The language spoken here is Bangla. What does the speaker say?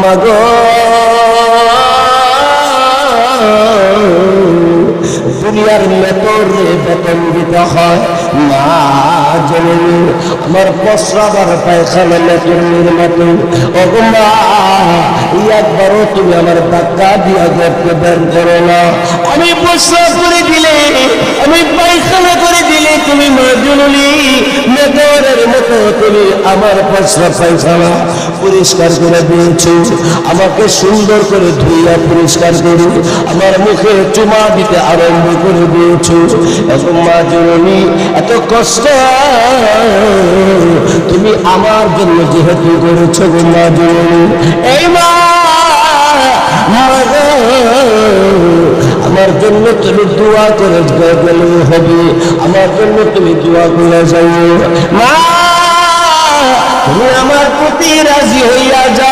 মাগো দুনিয়ার মেতরে বেতন দিতে হয় মা জননী আমার প্রস্রাব আর পায়খানা মেতনের মতো ওগো মা একবারও তুমি আমার ধাক্কা দিয়া ঘরকে বের করো না আমি প্রস্রাব করে দিলে আমি পায়খানা করে দিলে তুমি মা জননী মেতরের মতো তুমি আমার প্রস্রাব পায়খানা পরিষ্কার করে দিয়েছো আমাকে সুন্দর করে ধুইয়া পরিষ্কার করে আমার মুখে চুমা দিতে আরম্ভ করে দিয়েছো এখন মা জননী এত কষ্ট তুমি আমার জন্য যেহেতু করেছো গো মা জননী এই মা আমার জন্য তুমি দোয়া করে গেলে হবে আমার জন্য তুমি দোয়া করে যাও মা তুমি আমার প্রতি রাজি হইয়া যাও